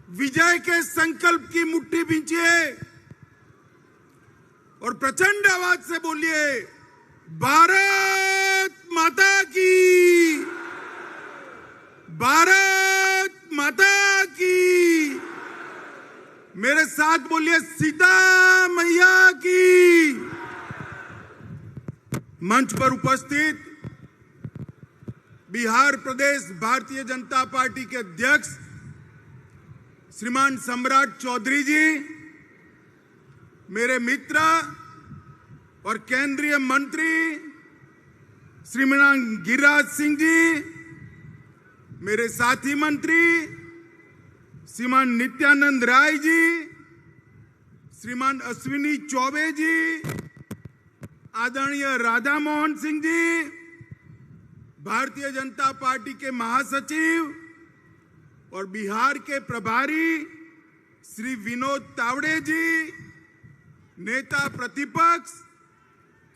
विजय के संकल्प की मुट्ठी भींचिए और प्रचंड आवाज से बोलिए, भारत माता की, भारत माता की। मेरे साथ बोलिए, सीता मैया की। मंच पर उपस्थित बिहार प्रदेश भारतीय जनता पार्टी के अध्यक्ष श्रीमान सम्राट चौधरी जी, मेरे मित्र और केंद्रीय मंत्री श्रीमान गिरिराज सिंह जी, मेरे साथी मंत्री श्रीमान नित्यानंद राय जी, श्रीमान अश्विनी चौबे जी, आदरणीय राधा मोहन सिंह जी, भारतीय जनता पार्टी के महासचिव और बिहार के प्रभारी श्री विनोद तावड़े जी, नेता प्रतिपक्ष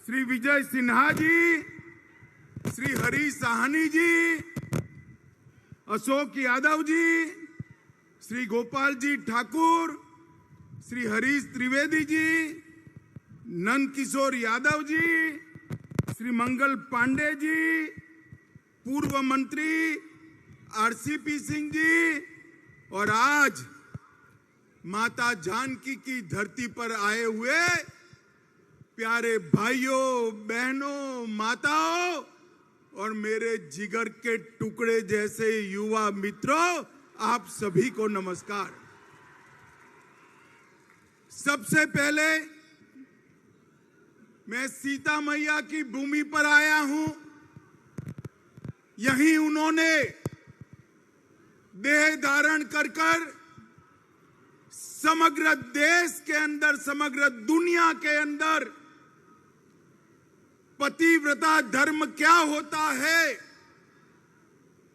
श्री विजय सिन्हा जी, श्री हरीश साहनी जी, अशोक यादव जी, श्री गोपाल जी ठाकुर, श्री हरीश त्रिवेदी जी, नंद किशोर यादव जी, श्री मंगल पांडे जी, पूर्व मंत्री आरसीपी सिंह जी, और आज माता जानकी की धरती पर आए हुए प्यारे भाइयों बहनों माताओं और मेरे जिगर के टुकड़े जैसे युवा मित्रों, आप सभी को नमस्कार। सबसे पहले मैं सीता मैया की भूमि पर आया हूं। यहीं उन्होंने देह धारण कर समग्र देश के अंदर, समग्र दुनिया के अंदर पतिव्रता धर्म क्या होता है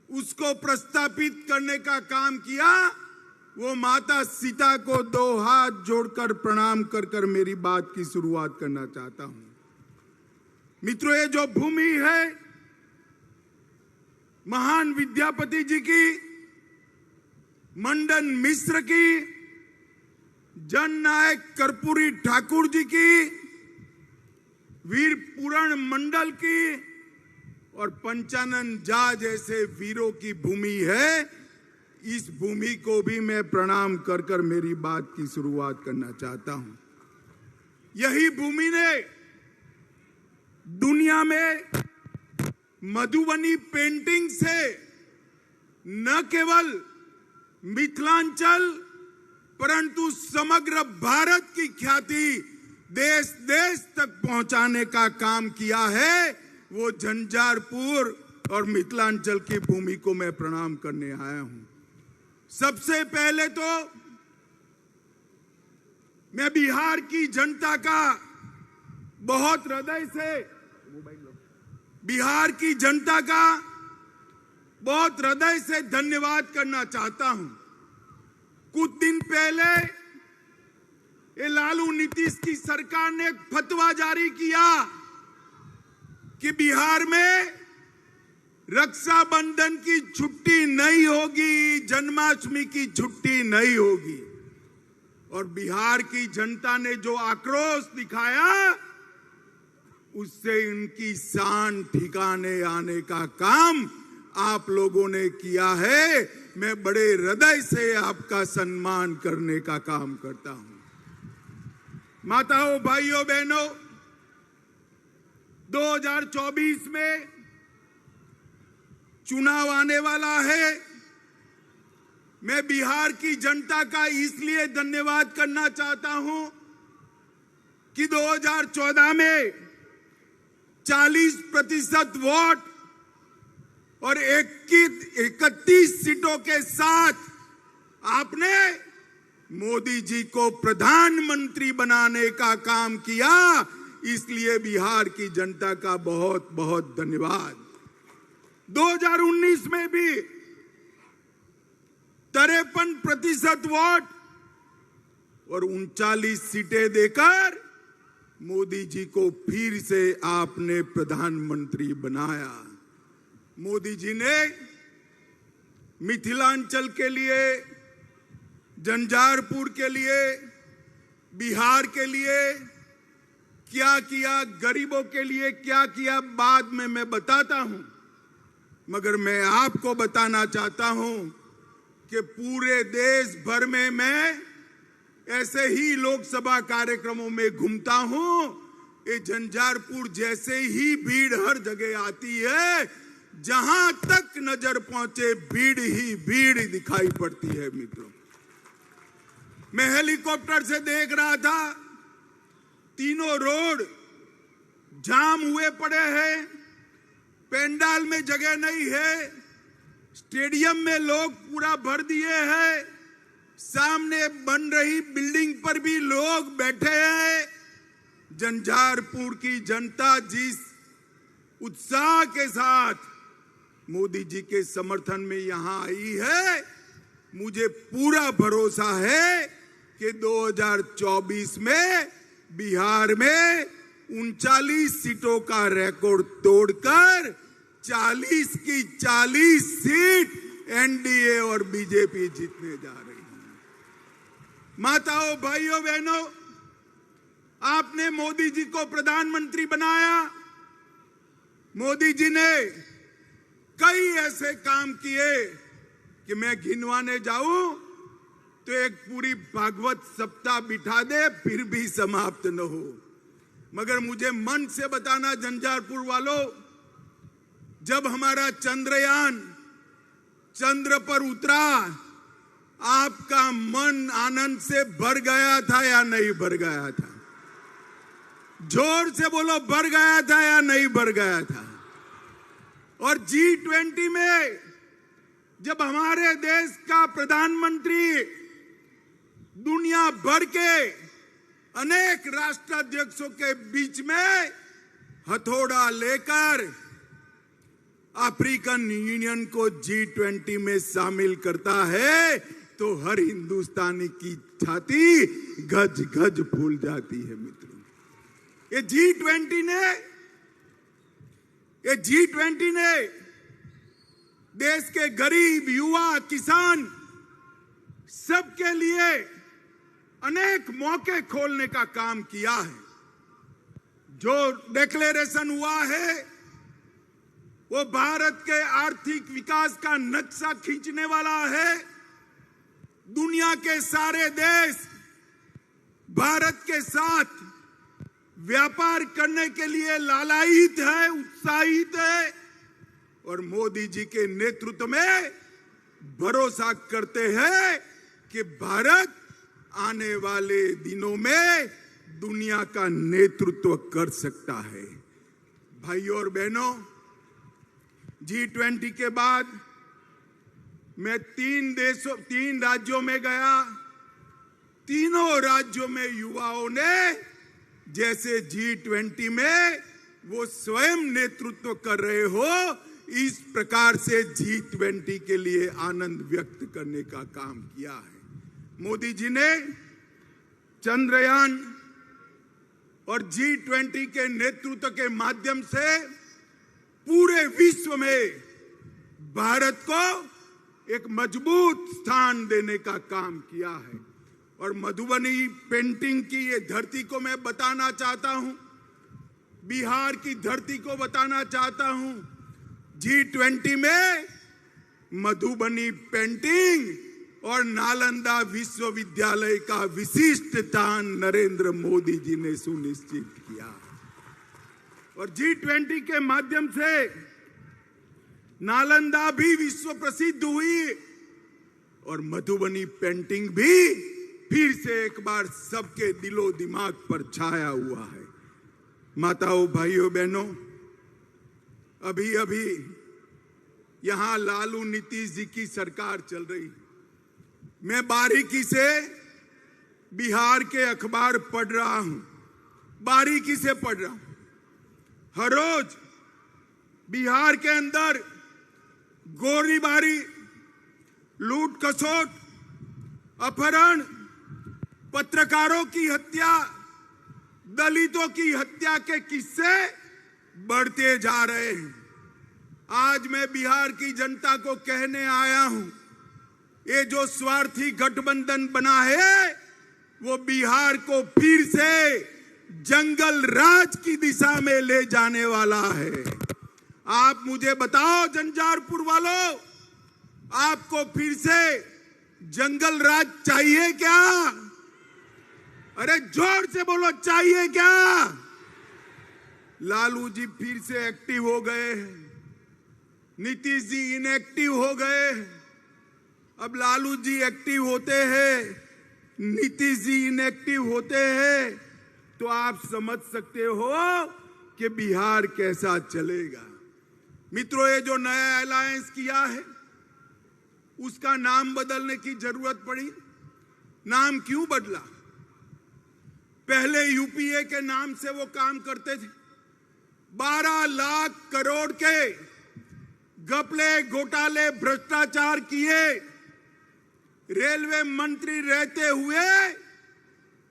उसको प्रस्थापित करने का काम किया। वो माता सीता को दो हाथ जोड़कर प्रणाम कर मेरी बात की शुरुआत करना चाहता हूं। मित्रों, ये जो भूमि है महान विद्यापति जी की, मंडन मिश्र की, जननायक कर्पूरी ठाकुर जी की, वीर पूरण मंडल की और पंचानन झा जैसे वीरों की भूमि है। इस भूमि को भी मैं प्रणाम कर मेरी बात की शुरुआत करना चाहता हूं। यही भूमि ने दुनिया में मधुबनी पेंटिंग से न केवल मिथिलांचल परंतु समग्र भारत की ख्याति देश देश तक पहुंचाने का काम किया है। वो झंझारपुर और मिथिलांचल की भूमि को मैं प्रणाम करने आया हूं। सबसे पहले तो मैं बिहार की जनता का बहुत हृदय से, बिहार की जनता का बहुत हृदय से धन्यवाद करना चाहता हूं। कुछ दिन पहले ये लालू नीतीश की सरकार ने एक फतवा जारी किया कि बिहार में रक्षाबंधन की छुट्टी नहीं होगी, जन्माष्टमी की छुट्टी नहीं होगी। और बिहार की जनता ने जो आक्रोश दिखाया उससे इनकी शान ठिकाने आने का काम आप लोगों ने किया है। मैं बड़े हृदय से आपका सम्मान करने का काम करता हूं। माताओं, भाइयों, बहनों, 2024 में चुनाव आने वाला है। मैं बिहार की जनता का इसलिए धन्यवाद करना चाहता हूं कि 2014 में 40% वोट और 31 सीटों के साथ आपने मोदी जी को प्रधानमंत्री बनाने का काम किया। इसलिए बिहार की जनता का बहुत बहुत धन्यवाद। 2019 में भी 53% वोट और 39 सीटें देकर मोदी जी को फिर से आपने प्रधानमंत्री बनाया। मोदी जी ने मिथिलांचल के लिए झंझारपुर के लिए, बिहार के लिए क्या किया, गरीबों के लिए क्या किया, बाद में मैं बताता हूं। मगर मैं आपको बताना चाहता हूं कि पूरे देश भर में मैं ऐसे ही लोकसभा कार्यक्रमों में घूमता हूं। ये झंझारपुर जैसे ही भीड़ हर जगह आती है, जहां तक नजर पहुंचे भीड़ ही भीड़ दिखाई पड़ती है। मित्रों, मैं हेलीकॉप्टर से देख रहा था, तीनों रोड जाम हुए पड़े हैं, पेंडाल में जगह नहीं है, स्टेडियम में लोग पूरा भर दिए हैं, सामने बन रही बिल्डिंग पर भी लोग बैठे हैं। झंझारपुर की जनता जिस उत्साह के साथ मोदी जी के समर्थन में यहां आई है, मुझे पूरा भरोसा है कि 2024 में बिहार में 39 सीटों का रिकॉर्ड तोड़कर 40 की 40 सीट एनडीए और बीजेपी जीतने जा रही है। माताओं, भाइयों, बहनों, आपने मोदी जी को प्रधानमंत्री बनाया। मोदी जी ने कई ऐसे काम किए कि मैं गिनवाने जाऊं तो एक पूरी भागवत सप्ताह बिठा दे, फिर भी समाप्त न हो। मगर मुझे मन से बताना, झंझारपुर वालों, जब हमारा चंद्रयान चंद्र पर उतरा, आपका मन आनंद से भर गया था या नहीं भर गया था? जोर से बोलो, भर गया था या नहीं भर गया था? और G20 में जब हमारे देश का प्रधानमंत्री दुनिया भर के अनेक राष्ट्राध्यक्षों के बीच में हथौड़ा लेकर अफ्रीकन यूनियन को G20 में शामिल करता है, तो हर हिंदुस्तानी की छाती गज गज फूल जाती है। मित्रों, ये G20 ने देश के गरीब, युवा, किसान सबके लिए अनेक मौके खोलने का काम किया है। जो डिक्लेरेशन हुआ है वो भारत के आर्थिक विकास का नक्शा खींचने वाला है। दुनिया के सारे देश भारत के साथ व्यापार करने के लिए लालायित है, उत्साहित है, और मोदी जी के नेतृत्व में भरोसा करते हैं कि भारत आने वाले दिनों में दुनिया का नेतृत्व कर सकता है। भाइयों और बहनों, G20 के बाद मैं 3 राज्यों में गया। तीनों राज्यों में युवाओं ने जैसे G20 में वो स्वयं नेतृत्व कर रहे हो, इस प्रकार से G20 के लिए आनंद व्यक्त करने का काम किया है। मोदी जी ने चंद्रयान और G20 के नेतृत्व के माध्यम से पूरे विश्व में भारत को एक मजबूत स्थान देने का काम किया है। और मधुबनी पेंटिंग की ये धरती को मैं बताना चाहता हूं, बिहार की धरती को बताना चाहता हूं। G20 में मधुबनी पेंटिंग और नालंदा विश्वविद्यालय का विशिष्ट स्थान नरेंद्र मोदी जी ने सुनिश्चित किया। और G20 के माध्यम से नालंदा भी विश्व प्रसिद्ध हुई और मधुबनी पेंटिंग भी फिर से एक बार सबके दिलो दिमाग पर छाया हुआ है। माताओं, भाइयों, बहनों, अभी अभी यहां लालू नीतीश जी की सरकार चल रही। मैं बारीकी से बिहार के अखबार पढ़ रहा हूं, बारीकी से पढ़ रहा हूं। हर रोज बिहार के अंदर गोलीबारी, लूट खसोट, अपहरण, पत्रकारों की हत्या, दलितों की हत्या के किस्से बढ़ते जा रहे हैं। आज मैं बिहार की जनता को कहने आया हूं, ये जो स्वार्थी गठबंधन बना है वो बिहार को फिर से जंगल राज की दिशा में ले जाने वाला है। आप मुझे बताओ झंझारपुर वालों, आपको फिर से जंगल राज चाहिए क्या? अरे जोर से बोलो, चाहिए क्या? लालू जी फिर से एक्टिव हो गए, नीतीश जी इनएक्टिव हो गए। अब लालू जी एक्टिव होते हैं, नीतीश जी इनएक्टिव होते हैं, तो आप समझ सकते हो कि बिहार कैसा चलेगा। मित्रों, ये जो नया अलायंस किया है उसका नाम बदलने की जरूरत पड़ी। नाम क्यों बदला? पहले यूपीए के नाम से वो काम करते थे। 12 लाख करोड़ के घपले, घोटाले, भ्रष्टाचार किए। रेलवे मंत्री रहते हुए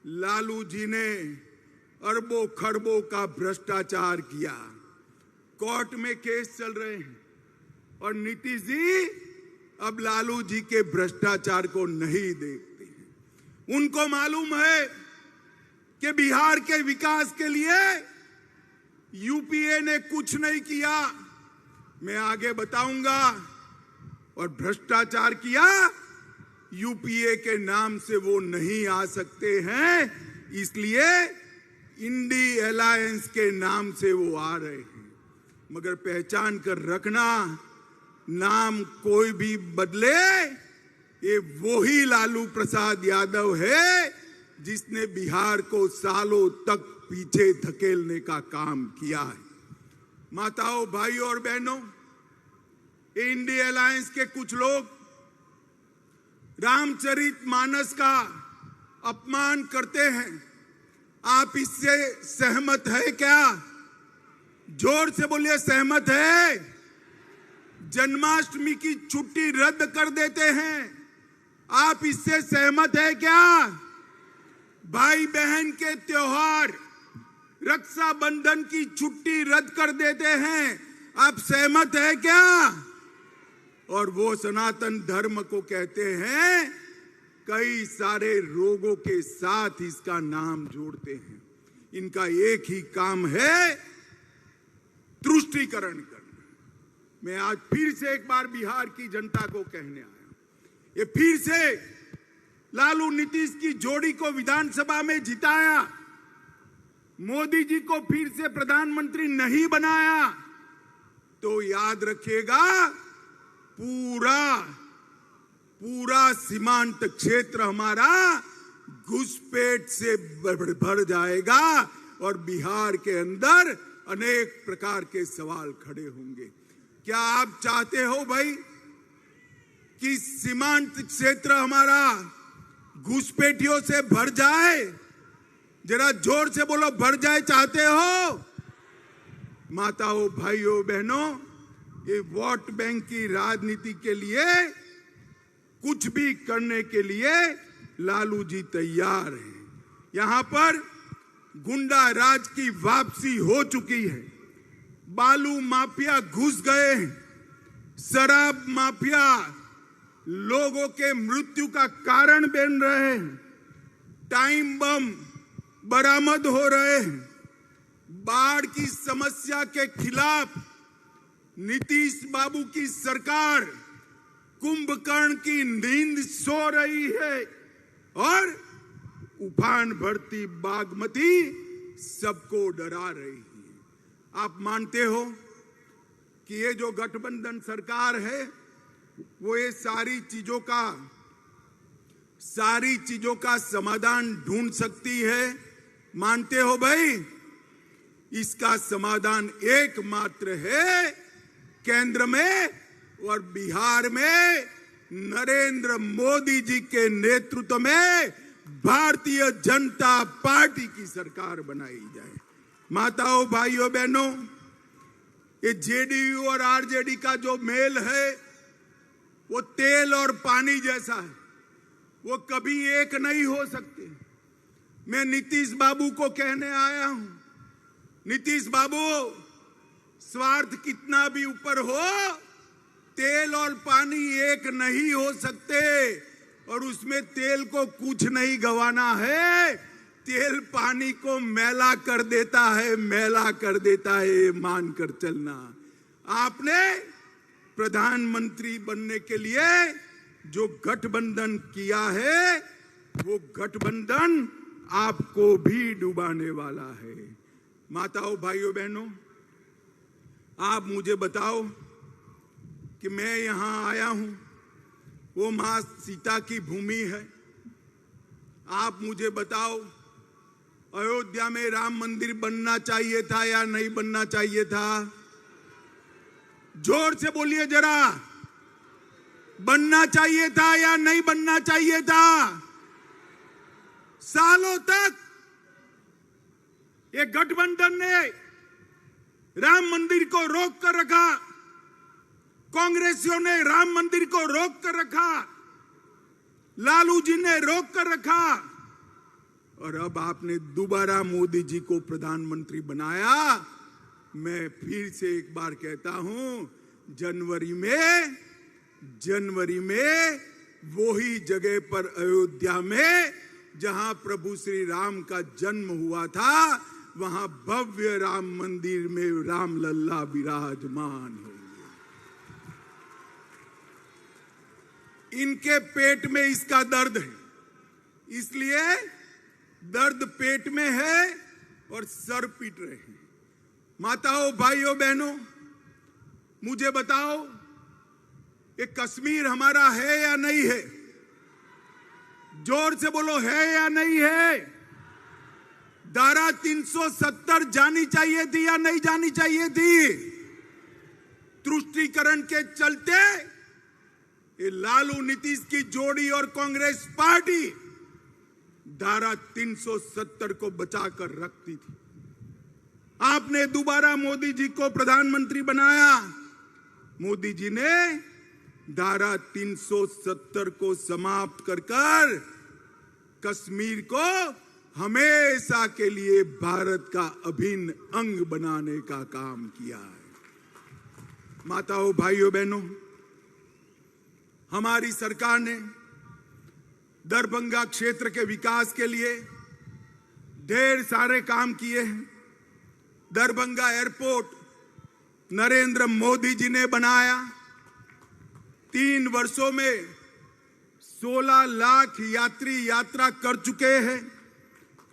लालू जी ने अरबों खरबों का भ्रष्टाचार किया। कोर्ट में केस चल रहे हैं और नीतीश जी अब लालू जी के भ्रष्टाचार को नहीं देखते हैं। उनको मालूम है कि बिहार के विकास के लिए यूपीए ने कुछ नहीं किया। मैं आगे बताऊंगा। और भ्रष्टाचार किया, यूपीए के नाम से वो नहीं आ सकते हैं, इसलिए इंडी अलायंस के नाम से वो आ रहे हैं। मगर पहचान कर रखना, नाम कोई भी बदले, ये वही लालू प्रसाद यादव है जिसने बिहार को सालों तक पीछे धकेलने का काम किया है। माताओं, भाइयों और बहनों, इंडी अलायंस के कुछ लोग रामचरितमानस का अपमान करते हैं। आप इससे सहमत है क्या? जोर से बोलिए, सहमत है? जन्माष्टमी की छुट्टी रद्द कर देते हैं, आप इससे सहमत है क्या? भाई बहन के त्योहार, रक्षाबंधन की छुट्टी रद्द कर देते हैं, आप सहमत है क्या? और वो सनातन धर्म को कहते हैं, कई सारे रोगों के साथ इसका नाम जोड़ते हैं। इनका एक ही काम है, तुष्टीकरण करना। मैं आज फिर से एक बार बिहार की जनता को कहने आया, ये फिर से लालू नीतीश की जोड़ी को विधानसभा में जिताया, मोदी जी को फिर से प्रधानमंत्री नहीं बनाया, तो याद रखिएगा पूरा सीमांत क्षेत्र हमारा घुसपैठ से भर जाएगा और बिहार के अंदर अनेक प्रकार के सवाल खड़े होंगे। क्या आप चाहते हो भाई कि सीमांत क्षेत्र हमारा घुसपैठियों से भर जाए? जरा जोर से बोलो, भर जाए चाहते हो? माताओं, भाइयों, बहनों, ये वोट बैंक की राजनीति के लिए कुछ भी करने के लिए लालू जी तैयार हैं। यहां पर गुंडा राज की वापसी हो चुकी है। बालू माफिया घुस गए हैं, शराब माफिया लोगों के मृत्यु का कारण बन रहे हैं, टाइम बम बरामद हो रहे हैं। बाढ़ की समस्या के खिलाफ नीतीश बाबू की सरकार कुंभकर्ण की नींद सो रही है और उफान भरती बागमती सबको डरा रही है। आप मानते हो कि ये जो गठबंधन सरकार है वो ये सारी चीजों का समाधान ढूंढ सकती है? मानते हो भाई? इसका समाधान एकमात्र है, केंद्र में और बिहार में नरेंद्र मोदी जी के नेतृत्व में भारतीय जनता पार्टी की सरकार बनाई जाए। माताओं, भाइयों, बहनों, ये जेडीयू और आरजेडी का जो मेल है वो तेल और पानी जैसा है, वो कभी एक नहीं हो सकते। मैं नीतीश बाबू को कहने आया हूं, नीतीश बाबू, स्वार्थ कितना भी ऊपर हो, तेल और पानी एक नहीं हो सकते और उसमें तेल को कुछ नहीं गंवाना है। तेल पानी को मैला कर देता है, मैला कर देता है, मानकर चलना। आपने प्रधानमंत्री बनने के लिए जो गठबंधन किया है, वो गठबंधन आपको भी डुबाने वाला है। माताओं, भाइयों, बहनों, आप मुझे बताओ कि मैं यहां आया हूं, वो मां सीता की भूमि है। आप मुझे बताओ, अयोध्या में राम मंदिर बनना चाहिए था या नहीं बनना चाहिए था? जोर से बोलिए जरा, बनना चाहिए था या नहीं बनना चाहिए था? सालों तक ये गठबंधन ने राम मंदिर को रोक कर रखा, कांग्रेसियों ने राम मंदिर को रोक कर रखा, लालू जी ने रोक कर रखा, और अब आपने दोबारा मोदी जी को प्रधानमंत्री बनाया। मैं फिर से एक बार कहता हूं, जनवरी में वही जगह पर अयोध्या में जहां प्रभु श्री राम का जन्म हुआ था, वहां भव्य राम मंदिर में राम लल्ला विराजमान होंगे। इनके पेट में इसका दर्द है, इसलिए दर्द पेट में है और सर पीट रहे हैं। माताओं, भाइयों, बहनों, मुझे बताओ, ये कश्मीर हमारा है या नहीं है? जोर से बोलो, है या नहीं है? धारा 370 जानी चाहिए थी या नहीं जानी चाहिए थी? तुष्टीकरण के चलते ये लालू नीतीश की जोड़ी और कांग्रेस पार्टी धारा 370 को बचाकर रखती थी। आपने दोबारा मोदी जी को प्रधानमंत्री बनाया। मोदी जी ने धारा 370 को समाप्त कर कश्मीर को हमेशा के लिए भारत का अभिन्न अंग बनाने का काम किया है। माताओं, भाइयों, बहनों, हमारी सरकार ने दरभंगा क्षेत्र के विकास के लिए ढेर सारे काम किए हैं। दरभंगा एयरपोर्ट नरेंद्र मोदी जी ने बनाया। 3 वर्षों में 16 लाख यात्री यात्रा कर चुके हैं।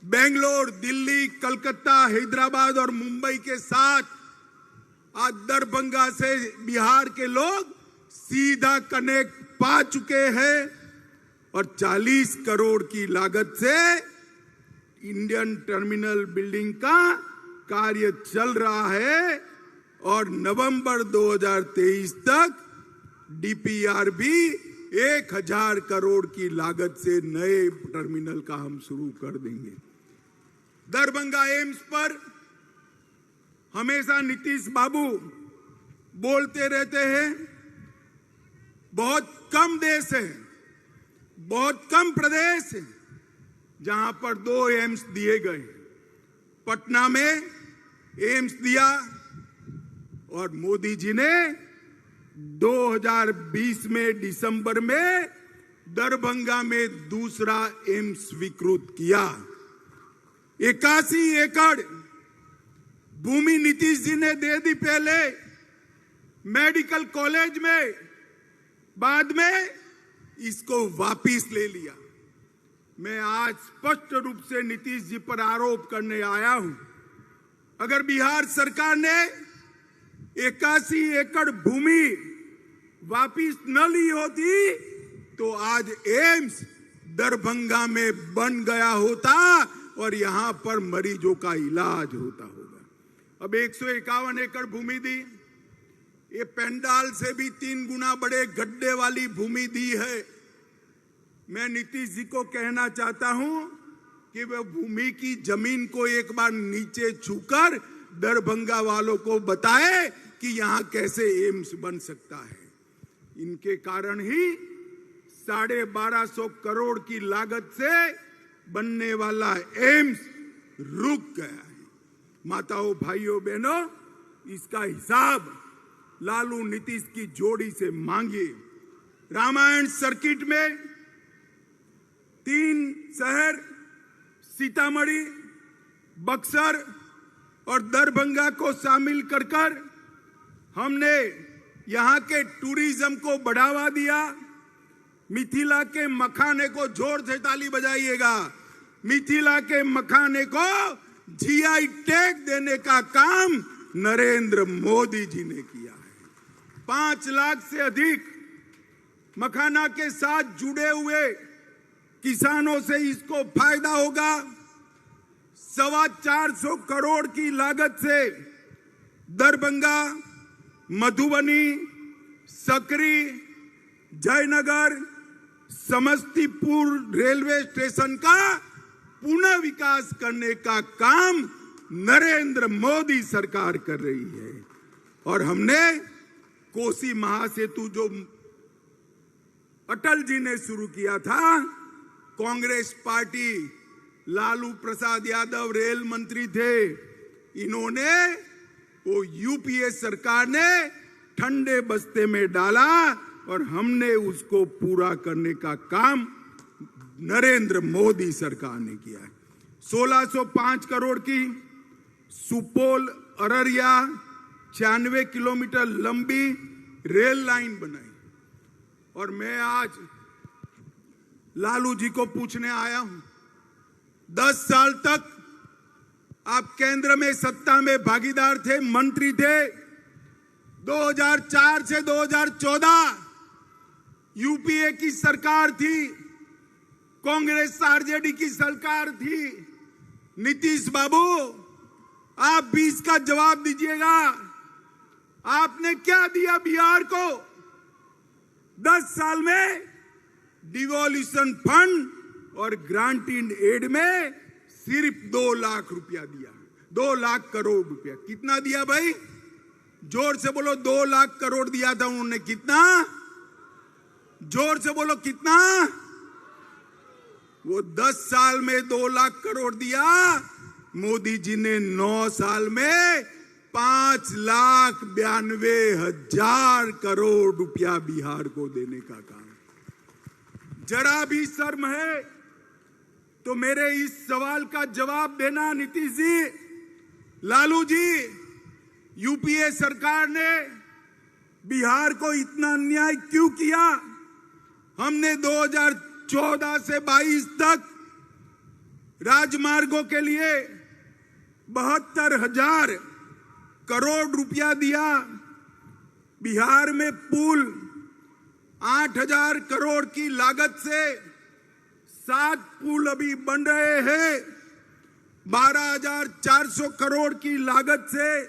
बेंगलोर, दिल्ली, कलकत्ता, हैदराबाद और मुंबई के साथ आज दरभंगा से बिहार के लोग सीधा कनेक्ट पा चुके हैं और 40 करोड़ की लागत से इंडियन टर्मिनल बिल्डिंग का कार्य चल रहा है और नवंबर 2023 तक डीपीआर भी 1000 करोड़ की लागत से नए टर्मिनल का हम शुरू कर देंगे। दरभंगा एम्स पर हमेशा नीतीश बाबू बोलते रहते हैं, बहुत कम देश है, बहुत कम प्रदेश है जहां पर 2 एम्स दिए गए। पटना में एम्स दिया और मोदी जी ने 2020 में दिसंबर में दरभंगा में दूसरा एम्स स्वीकृत किया। 81 एकड़ भूमि नीतीश जी ने दे दी पहले मेडिकल कॉलेज में, बाद में इसको वापिस ले लिया। मैं आज स्पष्ट रूप से नीतीश जी पर आरोप करने आया हूं, अगर बिहार सरकार ने 81 एकड़ भूमि वापिस न ली होती तो आज एम्स दरभंगा में बन गया होता और यहां पर मरीजों का इलाज होता होगा। अब 151 एकड़ भूमि दी, ये पंडाल से भी 3 गुना बड़े गड्ढे वाली भूमि दी है। मैं नीतीश जी को कहना चाहता हूं कि वह भूमि की जमीन को एक बार नीचे छूकर दरभंगा वालों को बताए कि यहां कैसे एम्स बन सकता है। इनके कारण ही 1250 करोड़ की लागत से बनने वाला एम्स रुक गया है। माताओं, भाइयों, बहनों, इसका हिसाब लालू नीतीश की जोड़ी से मांगी। रामायण सर्किट में 3 शहर सीतामढ़ी, बक्सर और दरभंगा को शामिल कर हमने यहां के टूरिज्म को बढ़ावा दिया। मिथिला के मखाने को जोर से ताली बजाइएगा। मिथिला के मखाने को जीआई टैग देने का काम नरेंद्र मोदी जी ने किया है। 5 लाख से अधिक मखाना के साथ जुड़े हुए किसानों से इसको फायदा होगा। 425 करोड़ की लागत से दरभंगा, मधुबनी, सकरी, जयनगर, समस्तीपुर रेलवे स्टेशन का पुनः विकास करने का काम नरेंद्र मोदी सरकार कर रही है। और हमने कोसी महासेतु जो अटल जी ने शुरू किया था, कांग्रेस पार्टी, लालू प्रसाद यादव रेल मंत्री थे, इन्होंने वो यूपीए सरकार ने ठंडे बस्ते में डाला और हमने उसको पूरा करने का काम नरेंद्र मोदी सरकार ने किया है। 1605 करोड़ की सुपौल अररिया 96 किलोमीटर लंबी रेल लाइन बनाई। और मैं आज लालू जी को पूछने आया हूं, 10 साल तक आप केंद्र में सत्ता में भागीदार थे, मंत्री थे। 2004 से 2014 यूपीए की सरकार थी, कांग्रेस आरजेडी की सरकार थी। नीतीश बाबू, आप भी इसका जवाब दीजिएगा। आपने क्या दिया बिहार को? 10 साल में डिवोल्यूशन फंड और ग्रांट इन एड में सिर्फ 2 लाख रुपया दिया। 2 लाख करोड़ रुपया। कितना दिया भाई? जोर से बोलो। 2 लाख करोड़ दिया था उन्होंने। कितना? जोर से बोलो कितना? वो 10 साल में 2 लाख करोड़ दिया। मोदी जी ने 9 साल में 5,92,000 करोड़ रुपया बिहार को देने का काम। जरा भी शर्म है तो मेरे इस सवाल का जवाब देना नीतीश जी, लालू जी। यूपीए सरकार ने बिहार को इतना अन्याय क्यों किया? हमने 2014 से 22 तक राजमार्गों के लिए 72,000 करोड़ रुपया दिया। बिहार में पुल 8,000 करोड़ की लागत से 7 पुल अभी बन रहे हैं। 12,400 करोड़ की लागत से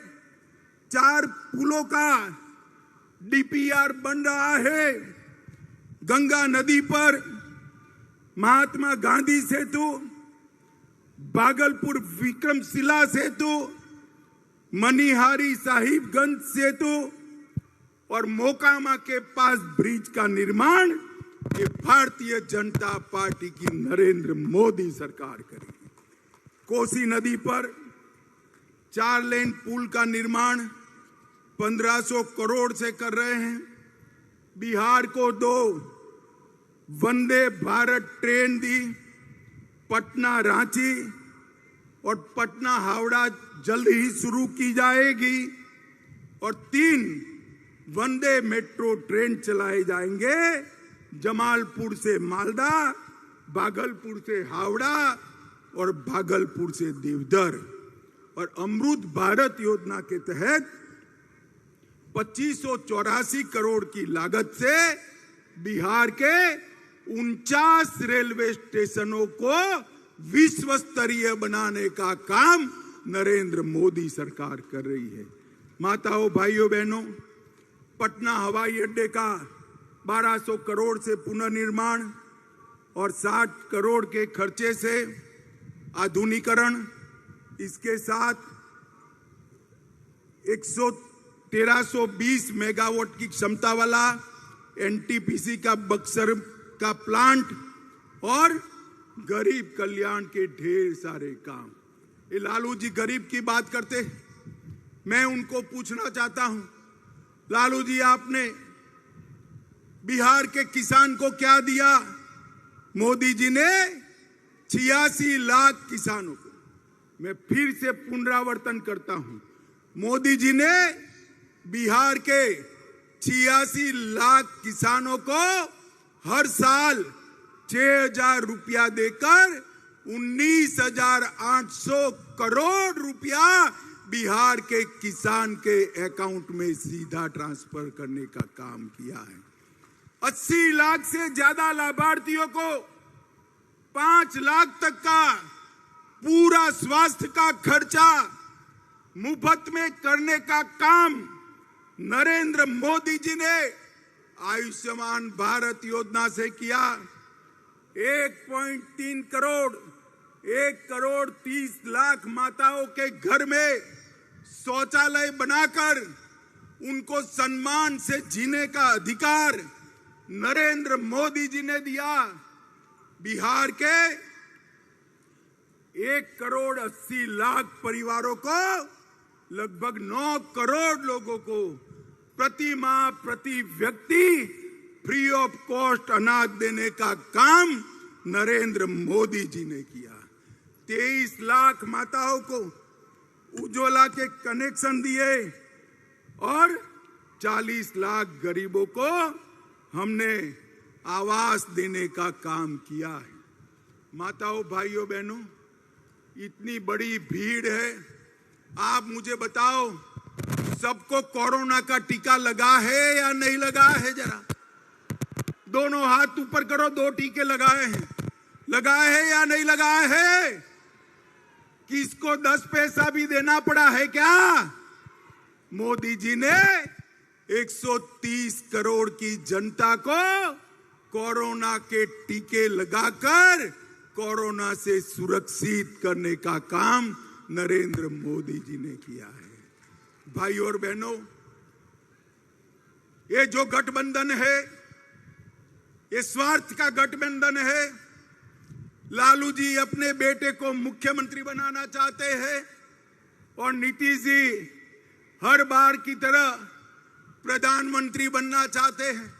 4 पुलों का डीपीआर बन रहा है। गंगा नदी पर महात्मा गांधी सेतु, भागलपुर विक्रमशिला सेतु, मनिहारी साहिबगंज सेतु और मोकामा के पास ब्रिज का निर्माण ये भारतीय जनता पार्टी की नरेंद्र मोदी सरकार करेगी। कोसी नदी पर 4 लेन पुल का निर्माण 1500 करोड़ से कर रहे हैं। बिहार को 2 वंदे भारत ट्रेन दी, पटना रांची और पटना हावड़ा जल्द ही शुरू की जाएगी और 3 वंदे मेट्रो ट्रेन चलाए जाएंगे, जमालपुर से मालदा, भागलपुर से हावड़ा और भागलपुर से देवधर। और अमृत भारत योजना के तहत 2584 करोड़ की लागत से बिहार के 49 रेलवे स्टेशनों को विश्व स्तरीय बनाने का काम नरेंद्र मोदी सरकार कर रही है। माताओं, भाइयों, बहनों, पटना हवाई अड्डे का 1200 करोड़ से पुनर्निर्माण और 60 करोड़ के खर्चे से आधुनिकीकरण, इसके साथ 1320 मेगावाट की क्षमता वाला एनटीपीसी का बक्सर का प्लांट और गरीब कल्याण के ढेर सारे काम। ये लालू जी गरीब की बात करते, मैं उनको पूछना चाहता हूं, लालू जी, आपने बिहार के किसान को क्या दिया? मोदी जी ने 86 लाख किसानों को, मैं फिर से पुनरावर्तन करता हूं, मोदी जी ने बिहार के 86 लाख किसानों को हर साल 6,000 रुपया देकर 19,800 करोड़ रुपया बिहार के किसान के अकाउंट में सीधा ट्रांसफर करने का काम किया है। 80 लाख से ज्यादा लाभार्थियों को 5 लाख तक का पूरा स्वास्थ्य का खर्चा मुफ्त में करने का काम नरेंद्र मोदी जी ने आयुष्मान भारत योजना से किया। 1.3 करोड़ 1,30 लाख माताओं के घर में शौचालय बनाकर उनको सम्मान से जीने का अधिकार नरेंद्र मोदी जी ने दिया। बिहार के 1,80 लाख परिवारों को लगभग 9 करोड़ लोगों को प्रति माह प्रति व्यक्ति फ्री ऑफ कॉस्ट अनाज देने का काम नरेंद्र मोदी जी ने किया। 23 लाख माताओं को उज्ज्वला के कनेक्शन दिए और 40 लाख गरीबों को हमने आवास देने का काम किया है। माताओं, भाइयों, बहनों, इतनी बड़ी भीड़ है, आप मुझे बताओ, सबको कोरोना का टीका लगा है या नहीं लगा है? जरा दोनों हाथ ऊपर करो। 2 टीके लगाए हैं, लगाए हैं या नहीं लगाए हैं? किसको 10 पैसा भी देना पड़ा है क्या? मोदी जी ने 130 करोड़ की जनता को कोरोना के टीके लगाकर कोरोना से सुरक्षित करने का काम नरेंद्र मोदी जी ने किया है। भाइयों और बहनों, ये जो गठबंधन है, ये स्वार्थ का गठबंधन है। लालू जी अपने बेटे को मुख्यमंत्री बनाना चाहते हैं और नीतीश जी हर बार की तरह प्रधानमंत्री बनना चाहते हैं।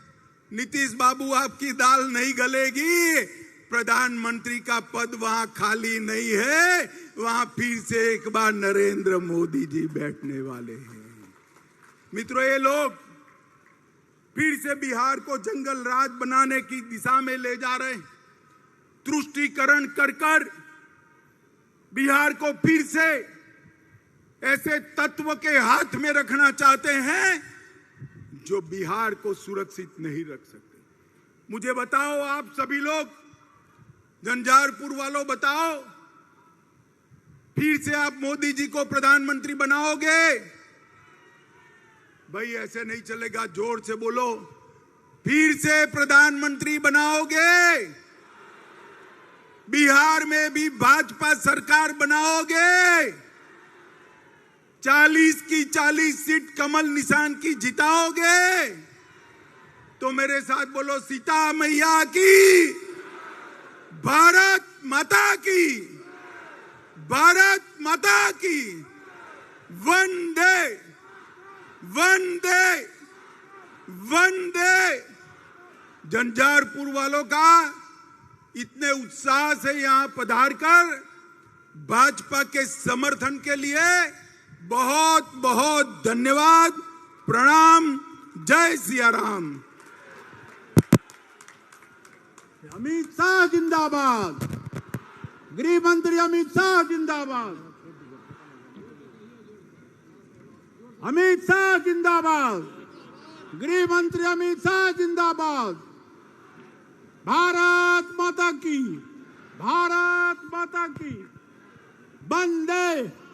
नीतीश बाबू, आपकी दाल नहीं गलेगी, प्रधानमंत्री का पद वहां खाली नहीं है, वहां फिर से एक बार नरेंद्र मोदी जी बैठने वाले हैं। मित्रों, ये लोग फिर से बिहार को जंगल राज बनाने की दिशा में ले जा रहे हैं। तुष्टीकरण कर कर बिहार को फिर से ऐसे तत्व के हाथ में रखना चाहते हैं जो बिहार को सुरक्षित नहीं रख सकते। मुझे बताओ, आप सभी लोग, झंझारपुर वालों, बताओ, फिर से आप मोदी जी को प्रधानमंत्री बनाओगे? भाई ऐसे नहीं चलेगा, जोर से बोलो, फिर से प्रधानमंत्री बनाओगे? बिहार में भी भाजपा सरकार बनाओगे? 40 की 40 सीट कमल निशान की जिताओगे? तो मेरे साथ बोलो, सीता मैया की, भारत माता की, भारत माता की, वंदे वंदे वंदे। झंझारपुर वालों का इतने उत्साह से यहां पधार कर भाजपा के समर्थन के लिए बहुत बहुत धन्यवाद, प्रणाम, जय सिया राम। अमित शाह जिंदाबाद, गृह मंत्री अमित शाह जिंदाबाद, अमित शाह जिंदाबाद, गृह मंत्री अमित शाह जिंदाबाद। भारत माता की, भारत माता की, वंदे